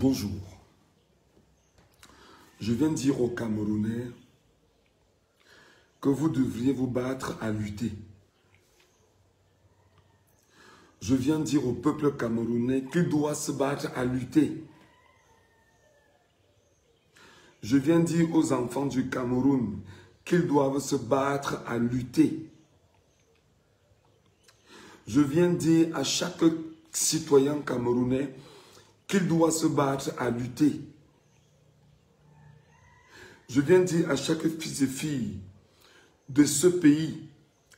Bonjour. Je viens dire aux Camerounais que vous devriez vous battre à lutter. Je viens dire au peuple camerounais qu'il doit se battre à lutter. Je viens dire aux enfants du Cameroun qu'ils doivent se battre à lutter. Je viens dire à chaque citoyen camerounais qu'il doit se battre à lutter. Je viens dire à chaque fils et fille de ce pays,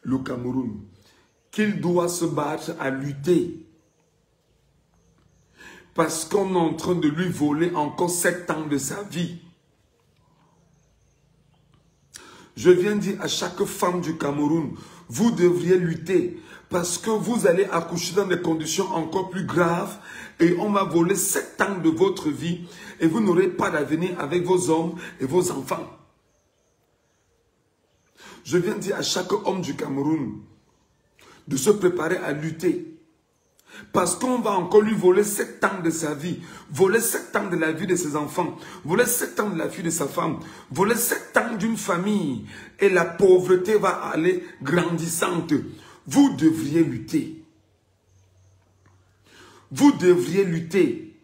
le Cameroun, qu'il doit se battre à lutter. Parce qu'on est en train de lui voler encore 7 ans de sa vie. Je viens dire à chaque femme du Cameroun, vous devriez lutter parce que vous allez accoucher dans des conditions encore plus graves et on va voler 7 ans de votre vie et vous n'aurez pas d'avenir avec vos hommes et vos enfants. Je viens dire à chaque homme du Cameroun de se préparer à lutter. Parce qu'on va encore lui voler 7 ans de sa vie, voler 7 ans de la vie de ses enfants, voler 7 ans de la vie de sa femme, voler 7 ans d'une famille. Et la pauvreté va aller grandissante. Vous devriez lutter. Vous devriez lutter.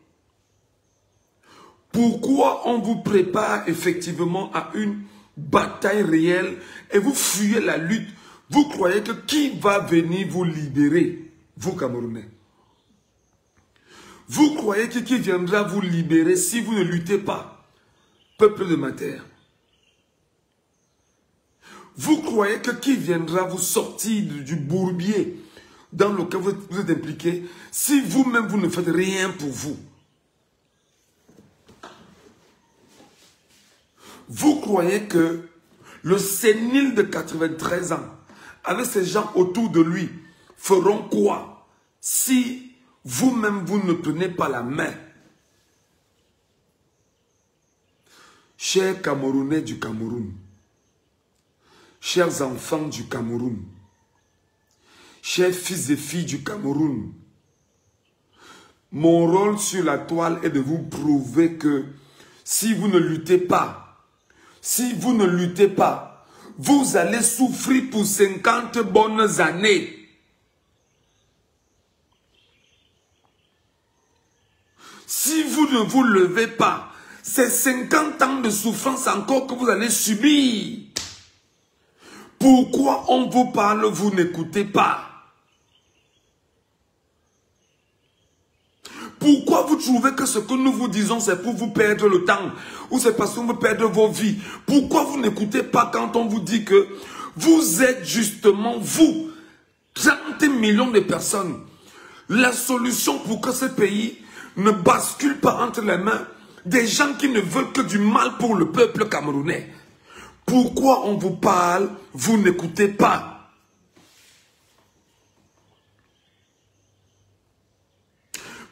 Pourquoi on vous prépare effectivement à une bataille réelle et vous fuyez la lutte? Vous croyez que qui va venir vous libérer, vous Camerounais? Vous croyez que qui viendra vous libérer si vous ne luttez pas, peuple de ma terre? Vous croyez que qui viendra vous sortir du bourbier dans lequel vous êtes impliqué si vous-même vous ne faites rien pour vous? Vous croyez que le sénile de 93 ans, avec ces gens autour de lui, feront quoi si vous-même, vous ne prenez pas la main? Chers Camerounais du Cameroun, chers enfants du Cameroun, chers fils et filles du Cameroun, mon rôle sur la toile est de vous prouver que si vous ne luttez pas, vous allez souffrir pour 50 bonnes années. Si vous ne vous levez pas, c'est 50 ans de souffrance encore que vous allez subir. Pourquoi on vous parle, vous n'écoutez pas? Pourquoi vous trouvez que ce que nous vous disons, c'est pour vous perdre le temps? Ou c'est parce qu'on veut perdre vos vies? Pourquoi vous n'écoutez pas quand on vous dit que vous êtes justement, vous, 30 millions de personnes, la solution pour que ce pays ne bascule pas entre les mains des gens qui ne veulent que du mal pour le peuple camerounais? Pourquoi on vous parle, vous n'écoutez pas?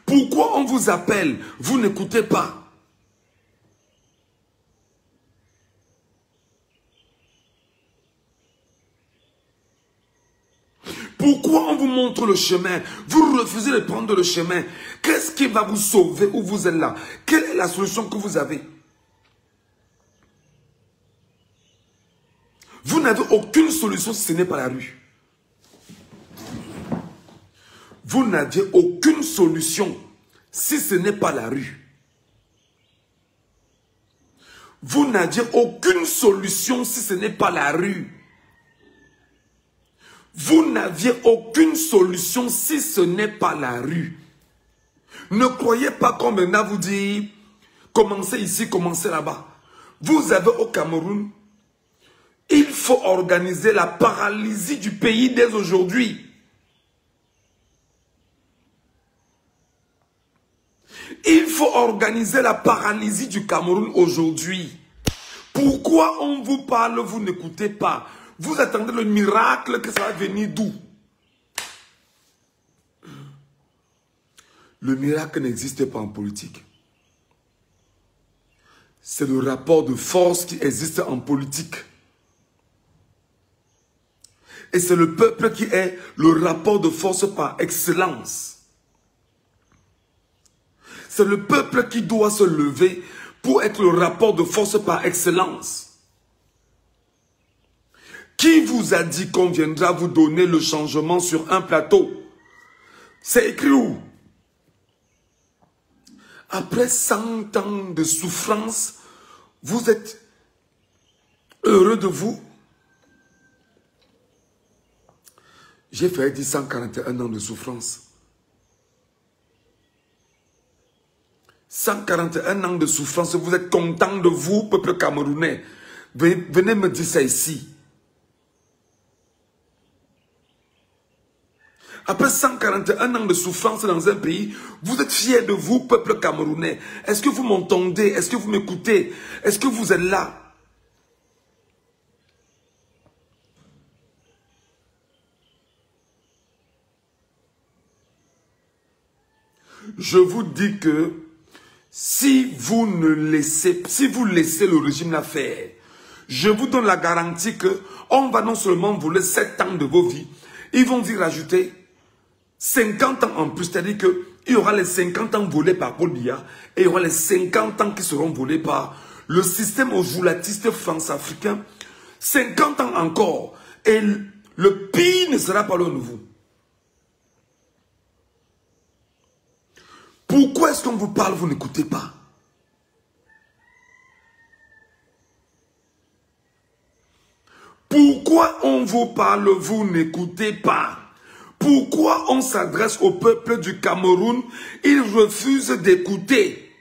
Pourquoi on vous appelle, vous n'écoutez pas? Pourquoi on vous montre le chemin, vous refusez de prendre le chemin? Qu'est-ce qui va vous sauver où vous êtes là? Quelle est la solution que vous avez? Vous n'avez aucune solution si ce n'est pas la rue. Vous n'aviez aucune solution si ce n'est pas la rue. Vous n'aviez aucune solution si ce n'est pas la rue. Vous n'aviez aucune solution si ce n'est pas la rue. Ne croyez pas qu'on maintenant vous dit commencez ici, commencez là-bas. Vous avez au Cameroun, il faut organiser la paralysie du pays dès aujourd'hui. Il faut organiser la paralysie du Cameroun aujourd'hui. Pourquoi on vous parle, vous n'écoutez pas? Vous attendez le miracle que ça va venir d'où? Le miracle n'existe pas en politique. C'est le rapport de force qui existe en politique. Et c'est le peuple qui est le rapport de force par excellence. C'est le peuple qui doit se lever pour être le rapport de force par excellence. Qui vous a dit qu'on viendra vous donner le changement sur un plateau? C'est écrit où? Après 100 ans de souffrance, vous êtes heureux de vous? J'ai fait 141 ans de souffrance. 141 ans de souffrance, vous êtes content de vous, peuple camerounais. Venez me dire ça ici. Après 141 ans de souffrance dans un pays, vous êtes fiers de vous, peuple camerounais. Est-ce que vous m'entendez? Est-ce que vous m'écoutez? Est-ce que vous êtes là? Je vous dis que si vous laissez le régime la faire, je vous donne la garantie que on va non seulement voler 7 ans de vos vies, ils vont y rajouter 50 ans en plus, c'est-à-dire qu'il y aura les 50 ans volés par Paul Biya et il y aura les 50 ans qui seront volés par le système ojulatiste france-africain. 50 ans encore. Et le pire ne sera pas le nouveau. Pourquoi est-ce qu'on vous parle, vous n'écoutez pas? Pourquoi on vous parle, vous n'écoutez pas? Pourquoi on s'adresse au peuple du Cameroun? Il refuse d'écouter.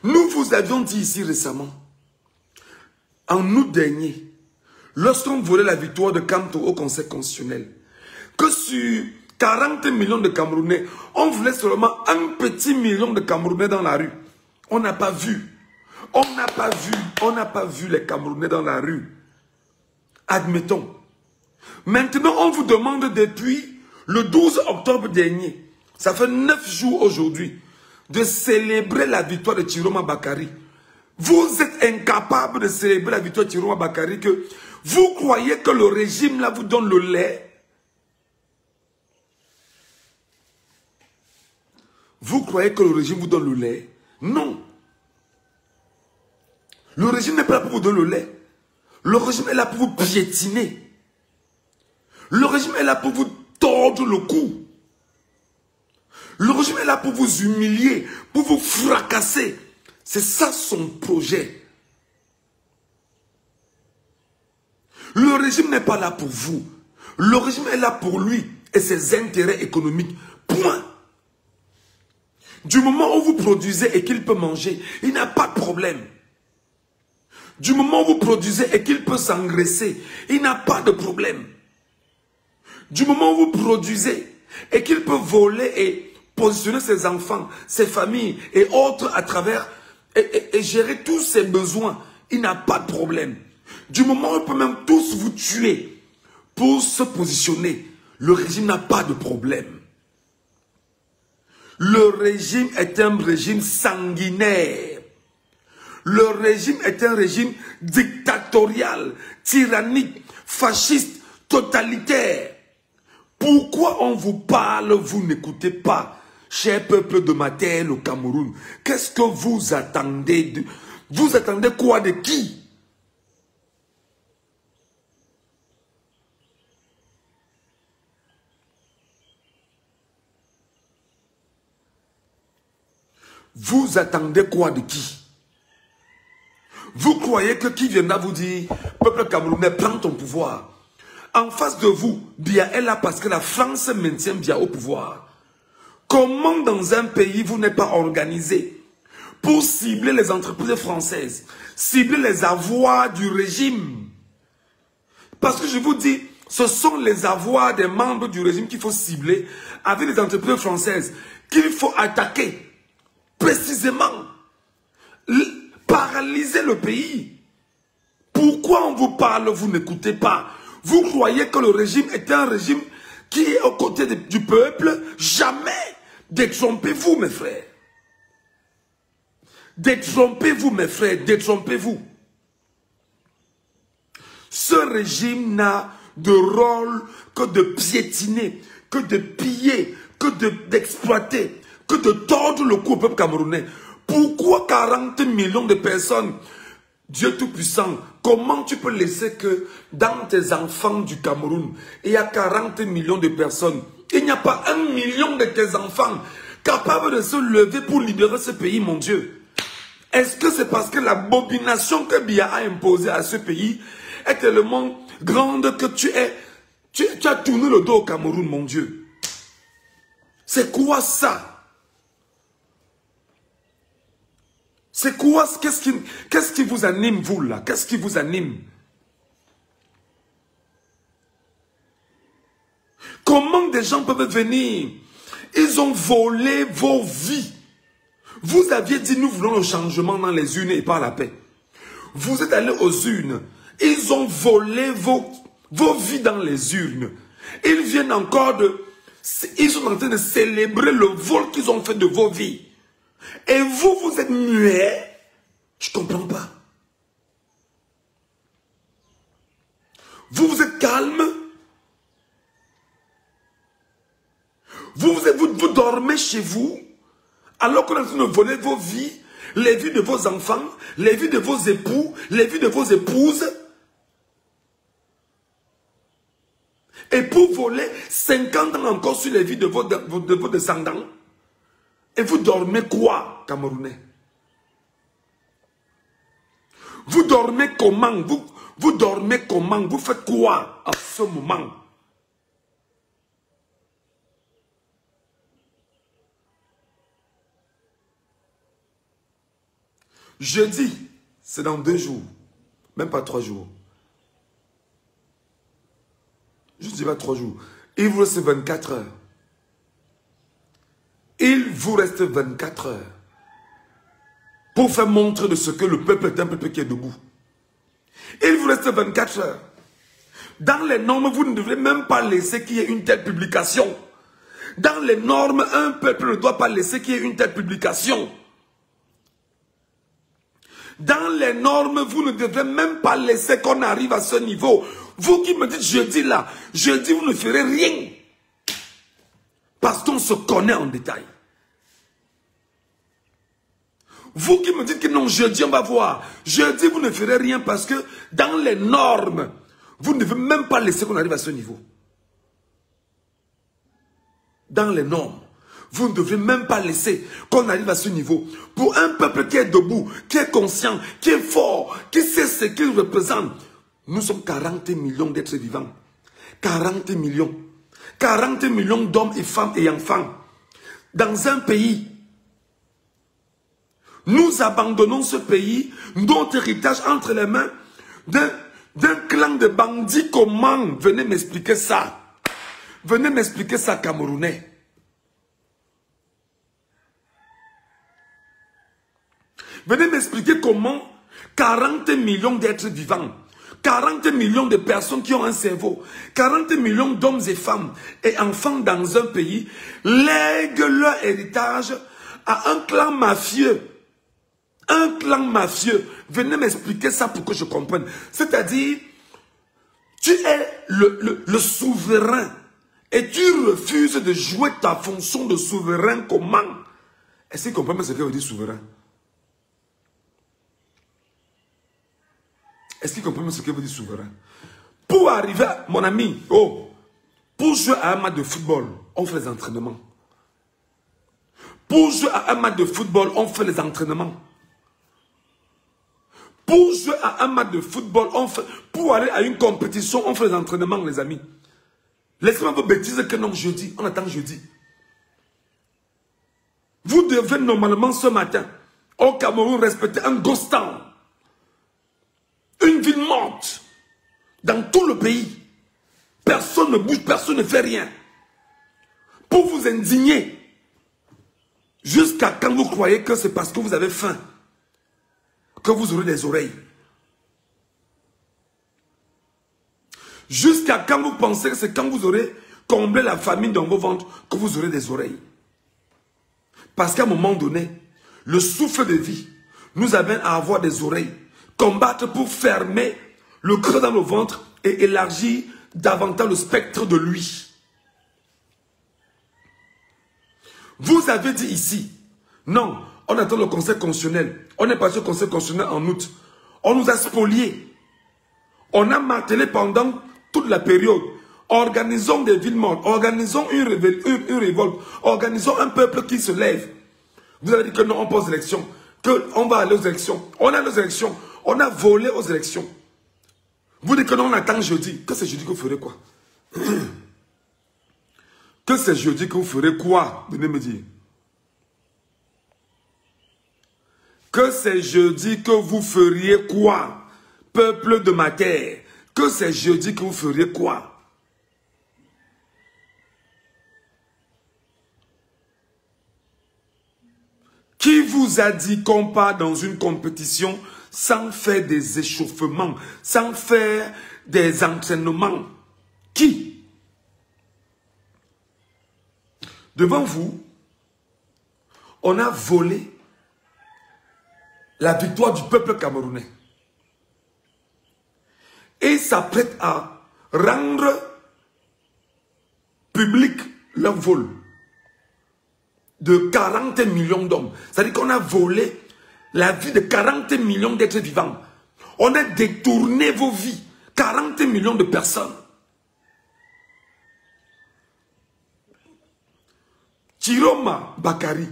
Nous vous avions dit ici récemment, en août dernier, lorsqu'on volait la victoire de Kamto au Conseil constitutionnel, que sur 40 millions de Camerounais, on voulait seulement 1 petit million de Camerounais dans la rue. On n'a pas vu. On n'a pas vu les Camerounais dans la rue. Admettons. Maintenant, on vous demande depuis le 12 octobre dernier, ça fait 9 jours aujourd'hui, de célébrer la victoire de Chiroma Bakary. Vous êtes incapable de célébrer la victoire de Chiroma Bakary, que vous croyez que le régime là vous donne le lait. Vous croyez que le régime vous donne le lait? Non. Le régime n'est pas là pour vous donner le lait. Le régime est là pour vous piétiner. Le régime est là pour vous tordre le cou. Le régime est là pour vous humilier, pour vous fracasser. C'est ça son projet. Le régime n'est pas là pour vous. Le régime est là pour lui et ses intérêts économiques. Point. Du moment où vous produisez et qu'il peut manger, il n'a pas de problème. Du moment où vous produisez et qu'il peut s'engraisser, il n'a pas de problème. Du moment où vous produisez et qu'il peut voler et positionner ses enfants, ses familles et autres à travers et gérer tous ses besoins, il n'a pas de problème. Du moment où il peut même tous vous tuer pour se positionner, le régime n'a pas de problème. Le régime est un régime sanguinaire. Le régime est un régime dictatorial, tyrannique, fasciste, totalitaire. Pourquoi on vous parle, vous n'écoutez pas, cher peuple de ma terre, le Cameroun? Qu'est-ce que vous attendez? Vous attendez quoi de qui? Vous attendez quoi de qui? Vous croyez que qui viendra vous dire, peuple camerounais, prends ton pouvoir? En face de vous, Biya est là parce que la France maintient Biya au pouvoir. Comment dans un pays vous n'êtes pas organisé pour cibler les entreprises françaises, cibler les avoirs du régime? Parce que je vous dis, ce sont les avoirs des membres du régime qu'il faut cibler avec les entreprises françaises, qu'il faut attaquer précisément. Paralyser le pays. Pourquoi on vous parle, vous n'écoutez pas? Vous croyez que le régime est un régime qui est aux côtés du peuple? Jamais. Détrompez-vous, mes frères. Détrompez-vous, mes frères. Détrompez-vous. Ce régime n'a de rôle que de piétiner, que de piller, que d'exploiter, que de tordre le cou au peuple camerounais. Pourquoi 40 millions de personnes, Dieu Tout-Puissant, comment tu peux laisser que dans tes enfants du Cameroun, il y a 40 millions de personnes, il n'y a pas 1 million de tes enfants capables de se lever pour libérer ce pays, mon Dieu? Est-ce que c'est parce que la bobination que Biya a imposée à ce pays est tellement grande que tu as tourné le dos au Cameroun, mon Dieu? C'est quoi ça? C'est quoi? Qu'est-ce qui vous anime, vous, là? Qu'est-ce qui vous anime? Comment des gens peuvent venir? Ils ont volé vos vies. Vous aviez dit, nous voulons le changement dans les urnes et pas la paix. Vous êtes allés aux urnes. Ils ont volé vos vies dans les urnes. Ils viennent encore ils sont en train de célébrer le vol qu'ils ont fait de vos vies. Et vous, vous êtes muets. Je ne comprends pas. Vous êtes calme. Vous dormez chez vous. Alors qu'on est en train de voler vos vies, les vies de vos enfants, les vies de vos époux, les vies de vos épouses. Et pour voler 50 ans encore sur les vies de vos descendants. Et vous dormez quoi, Camerounais? Vous dormez comment? Vous dormez comment? Vous faites quoi à ce moment? Jeudi, c'est dans 2 jours. Même pas 3 jours. Je ne dis pas 3 jours. Il vous reste 24 heures. Il vous reste 24 heures pour faire montre de ce que le peuple est un peuple qui est debout. Il vous reste 24 heures. Dans les normes, vous ne devez même pas laisser qu'il y ait une telle publication. Dans les normes, un peuple ne doit pas laisser qu'il y ait une telle publication. Dans les normes, vous ne devez même pas laisser qu'on arrive à ce niveau. Vous qui me dites jeudi là, jeudi vous ne ferez rien. Parce qu'on se connaît en détail. Vous qui me dites que non, jeudi on va voir. Jeudi vous ne ferez rien parce que dans les normes, vous ne devez même pas laisser qu'on arrive à ce niveau. Dans les normes. Vous ne devez même pas laisser qu'on arrive à ce niveau. Pour un peuple qui est debout, qui est conscient, qui est fort, qui sait ce qu'il représente. Nous sommes 40 millions d'êtres vivants. 40 millions. 40 millions d'hommes et femmes et enfants. Dans un pays. Nous abandonnons ce pays, notre héritage entre les mains d'un clan de bandits. Comment? Venez m'expliquer ça. Venez m'expliquer ça, Camerounais. Venez m'expliquer comment 40 millions d'êtres vivants, 40 millions de personnes qui ont un cerveau, 40 millions d'hommes et femmes et enfants dans un pays lèguent leur héritage à un clan mafieux. Un clan mafieux. Venez m'expliquer ça pour que je comprenne. C'est-à-dire, tu es le souverain et tu refuses de jouer ta fonction de souverain. Comment? Est-ce que vous comprenez ce que veut dire souverain? Est-ce qu'il comprend ce que veut dire souverain? Pour arriver, mon ami, pour jouer à un match de football, on fait les entraînements. Pour jouer à un match de football, on fait les entraînements. Pour jouer à un match de football, pour aller à une compétition, on fait les entraînements, les amis. Laissez-moi vos bêtises que non, jeudi, on attend jeudi. Vous devez normalement ce matin, au Cameroun, respecter un ghost town. Une ville morte dans tout le pays. Personne ne bouge, personne ne fait rien. Pour vous indigner. Jusqu'à quand vous croyez que c'est parce que vous avez faim que vous aurez des oreilles. Jusqu'à quand vous pensez que c'est quand vous aurez comblé la famine dans vos ventres que vous aurez des oreilles. Parce qu'à un moment donné, le souffle de vie nous amène à avoir des oreilles. Combattre pour fermer le creux dans le ventre et élargir davantage le spectre de lui. Vous avez dit ici, non, on attend le conseil constitutionnel. On est passé au conseil constitutionnel en août. On nous a spoliés. On a martelé pendant toute la période. Organisons des villes mortes, organisons une révolte, organisons un peuple qui se lève. Vous avez dit que non, on pose l'élection, qu'on va aller aux élections. On a les élections, on a volé aux élections. Vous dites que non, on attend jeudi. Que c'est jeudi que vous ferez quoi? Que c'est jeudi que vous ferez quoi? Venez me dire. Que c'est jeudi que vous feriez quoi? Peuple de ma terre. Que c'est jeudi que vous feriez quoi? Qui vous a dit qu'on part dans une compétition sans faire des échauffements, sans faire des entraînements? Qui? Devant vous, on a volé la victoire du peuple camerounais. Et s'apprête à rendre public leur vol de 40 millions d'hommes. C'est-à-dire qu'on a volé la vie de 40 millions d'êtres vivants. On a détourné vos vies. 40 millions de personnes. Chiroma Bakari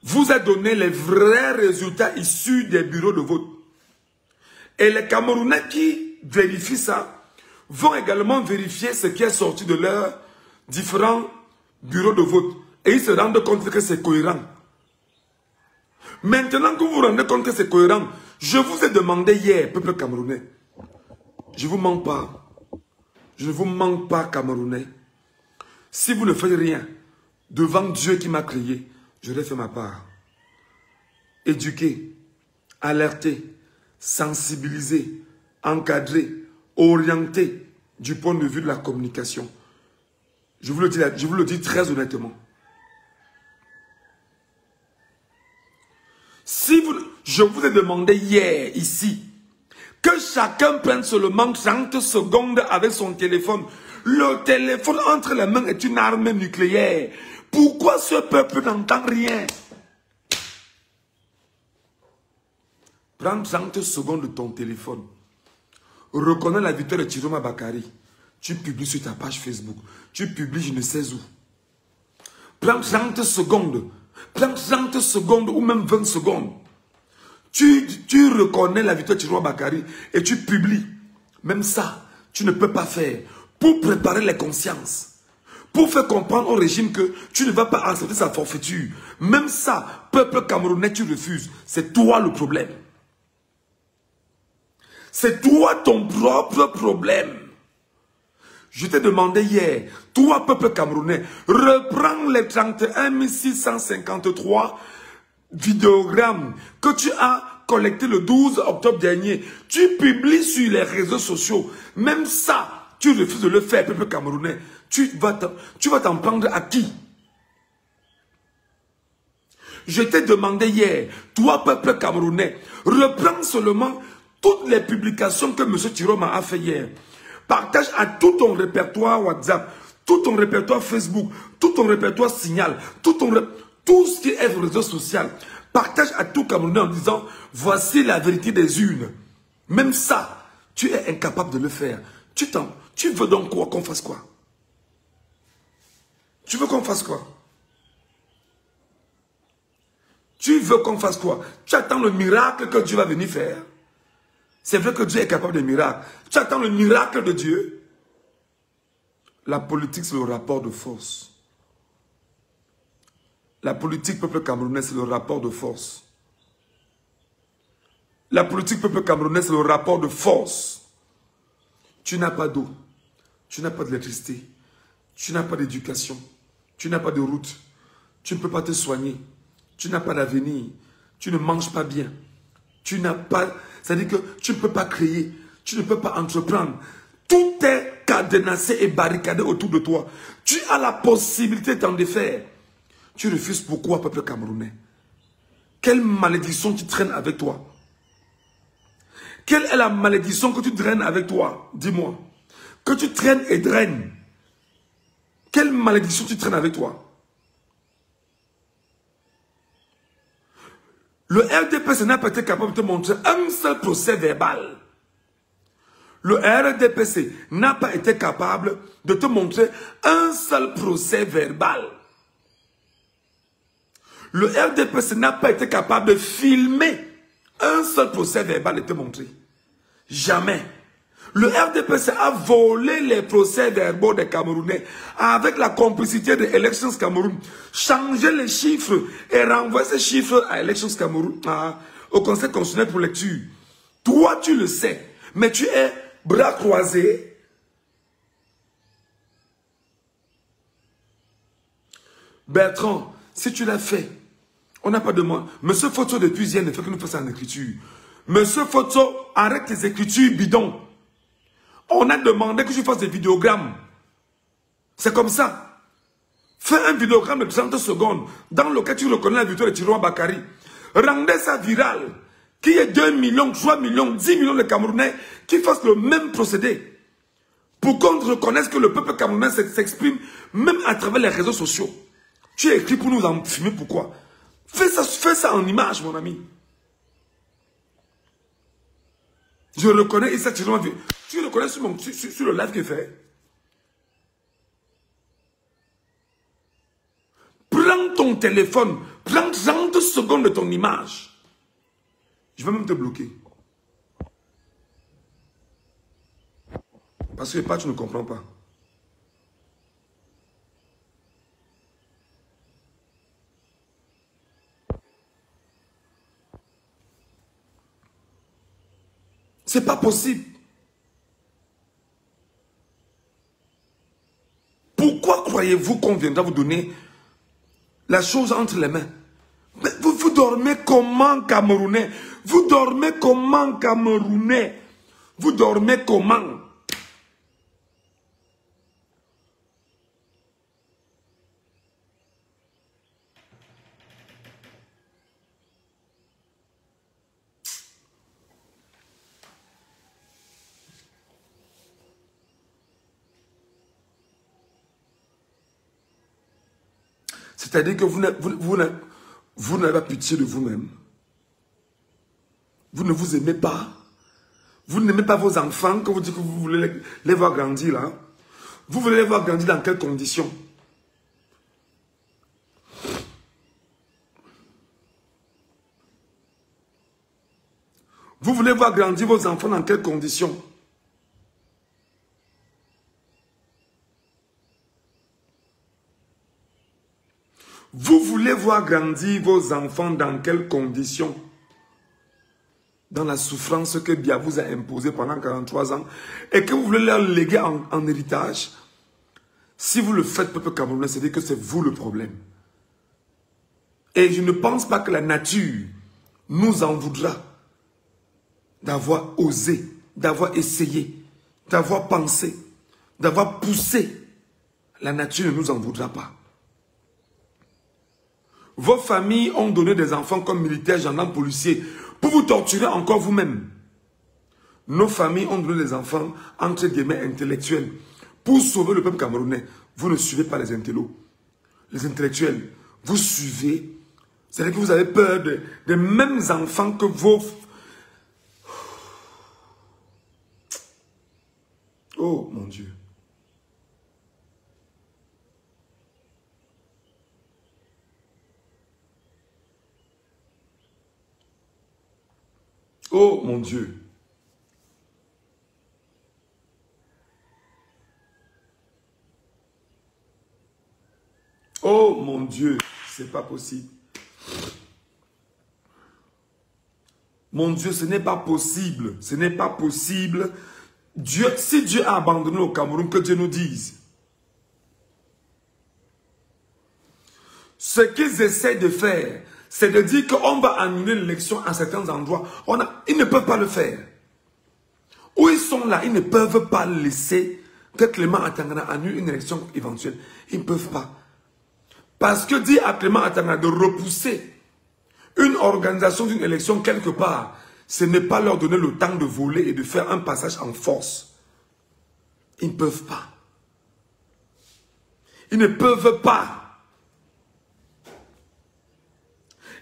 vous a donné les vrais résultats issus des bureaux de vote. Et les Camerounais qui vérifient ça vont également vérifier ce qui est sorti de leurs différents bureaux de vote. Et ils se rendent compte que c'est cohérent. Maintenant que vous vous rendez compte que c'est cohérent, je vous ai demandé hier, peuple camerounais, je ne vous mens pas. Je ne vous manque pas, Camerounais. Si vous ne faites rien devant Dieu qui m'a créé, j'aurais fait ma part. Éduquer, alerter, sensibiliser, encadrer, orienter du point de vue de la communication. Je vous le dis très honnêtement. Si je vous ai demandé hier, ici, que chacun prenne seulement 30 secondes avec son téléphone. Le téléphone entre les mains est une arme nucléaire. Pourquoi ce peuple n'entend rien? Prends 30 secondes de ton téléphone. Reconnais la victoire de Chiroma Bakari. Tu publies sur ta page Facebook. Tu publies je ne sais où. Prends 30 secondes. Prends 30 secondes ou même 20 secondes. Tu reconnais la victoire de Chiroma Bakari et tu publies. Même ça, tu ne peux pas faire. Pour préparer les consciences. Pour faire comprendre au régime que tu ne vas pas accepter sa forfaiture. Même ça, peuple camerounais, tu refuses. C'est toi le problème. C'est toi ton propre problème. Je t'ai demandé hier, toi peuple camerounais, reprends les 31 653 vidéogrammes que tu as collectés le 12 octobre dernier. Tu publies sur les réseaux sociaux. Même ça, tu refuses de le faire, peuple camerounais. Tu vas t'en prendre à qui? Je t'ai demandé hier, toi peuple camerounais, reprends seulement toutes les publications que M. Chiroma a fait hier. Partage à tout ton répertoire WhatsApp, tout ton répertoire Facebook, tout ton répertoire Signal, tout ce qui est réseau social. Partage à tout Camerounais en disant, voici la vérité des urnes. Même ça, tu es incapable de le faire. Tu veux donc quoi qu'on fasse quoi? Tu veux qu'on fasse quoi? Tu veux qu'on fasse quoi? Tu attends le miracle que Dieu va venir faire? C'est vrai que Dieu est capable de miracles. Tu attends le miracle de Dieu? La politique, c'est le rapport de force. La politique, peuple camerounais, c'est le rapport de force. La politique, peuple camerounais, c'est le rapport de force. Tu n'as pas d'eau. Tu n'as pas d'électricité. Tu n'as pas d'éducation. Tu n'as pas de route. Tu ne peux pas te soigner. Tu n'as pas d'avenir. Tu ne manges pas bien. Tu n'as pas... C'est-à-dire que tu ne peux pas créer. Tu ne peux pas entreprendre. Tout est cadenassé et barricadé autour de toi. Tu as la possibilité d'en défaire. Tu refuses pourquoi, peuple camerounais? Quelle malédiction tu traînes avec toi? Quelle est la malédiction que tu traînes avec toi? Dis-moi. Que tu traînes et draines. Quelle malédiction tu traînes avec toi? Le RDPC n'a pas été capable de te montrer un seul procès verbal. Le RDPC n'a pas été capable de te montrer un seul procès verbal. Le RDPC n'a pas été capable de filmer un seul procès verbal et te montrer. Jamais. Le RDPC a volé les procès verbaux des Camerounais avec la complicité de Elections Cameroun, changé les chiffres et renvoyé ces chiffres à Elections Cameroun, au Conseil constitutionnel pour lecture. Toi, tu le sais, mais tu es bras croisés. Bertrand, si tu l'as fait, on n'a pas de moi. Monsieur Photo depuis hier ne fait que nous fassions en écriture. Monsieur Photo, arrête tes écritures bidons. On a demandé que tu fasses des vidéogrammes. C'est comme ça. Fais un vidéogramme de 30 secondes dans lequel tu reconnais la victoire de Tiroir Bakary. Rendez ça viral. Qu'il y ait 2 millions, 3 millions, 10 millions de Camerounais qui fassent le même procédé. Pour qu'on reconnaisse que le peuple camerounais s'exprime même à travers les réseaux sociaux. Tu es écrit pour nous en filmer, pourquoi? Fais ça en image, mon ami. Je reconnais Issa Tiroir. Tu reconnais sur le live qu'il fait. Prends ton téléphone, prends 30 secondes de ton image. Je vais même te bloquer. Parce que pas, tu ne comprends pas. C'est pas possible. Pourquoi croyez-vous qu'on viendra vous donner la chose entre les mains? Mais vous dormez comment, Camerounais? Vous dormez comment, Camerounais? Vous dormez comment? C'est-à-dire que vous n'avez pas pitié de vous-même. Vous ne vous aimez pas. Vous n'aimez pas vos enfants quand vous dites que vous voulez les voir grandir là. Vous voulez les voir grandir dans quelles conditions? Vous voulez voir grandir vos enfants dans quelles conditions? Vous voulez voir grandir vos enfants dans quelles conditions? Dans la souffrance que Bia vous a imposée pendant 43 ans et que vous voulez leur léguer en héritage. Si vous le faites, peuple camerounais, c'est-à-dire que c'est vous le problème. Et je ne pense pas que la nature nous en voudra d'avoir osé, d'avoir essayé, d'avoir pensé, d'avoir poussé. La nature ne nous en voudra pas. Vos familles ont donné des enfants comme militaires, gendarmes, policiers pour vous torturer encore vous-même. Nos familles ont donné des enfants entre guillemets intellectuels pour sauver le peuple camerounais. Vous ne suivez pas les intellos. Les intellectuels, vous suivez. C'est-à-dire que vous avez peur des mêmes enfants que vos... Oh mon Dieu. Oh mon Dieu. Oh mon Dieu, c'est pas possible. Mon Dieu, ce n'est pas possible. Ce n'est pas possible. Dieu, si Dieu a abandonné au Cameroun, que Dieu nous dise. Ce qu'ils essaient de faire, c'est de dire qu'on va annuler l'élection à certains endroits. Ils ne peuvent pas le faire. Où ils sont là, ils ne peuvent pas laisser que Clément Atangana annule une élection éventuelle. Ils ne peuvent pas. Parce que dire à Clément Atangana de repousser une organisation d'une élection quelque part, ce n'est pas leur donner le temps de voler et de faire un passage en force. Ils ne peuvent pas. Ils ne peuvent pas.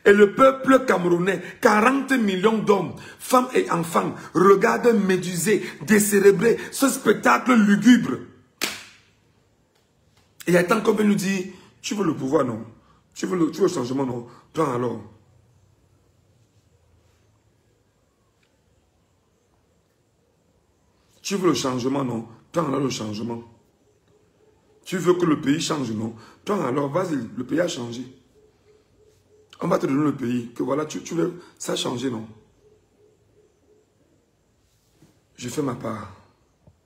Et le peuple camerounais, 40 millions d'hommes, femmes et enfants, regardent médusés, décérébrés, ce spectacle lugubre. Et il y a tant qu'on veut nous dire, tu veux le pouvoir, non? Tu veux le changement, non? Prends alors. Tu veux le changement, non? Prends alors le changement. Tu veux que le pays change, non? Prends alors, vas-y, le pays a changé. On va te donner le pays, que voilà, tu veux, ça a changé, non? Je fais ma part.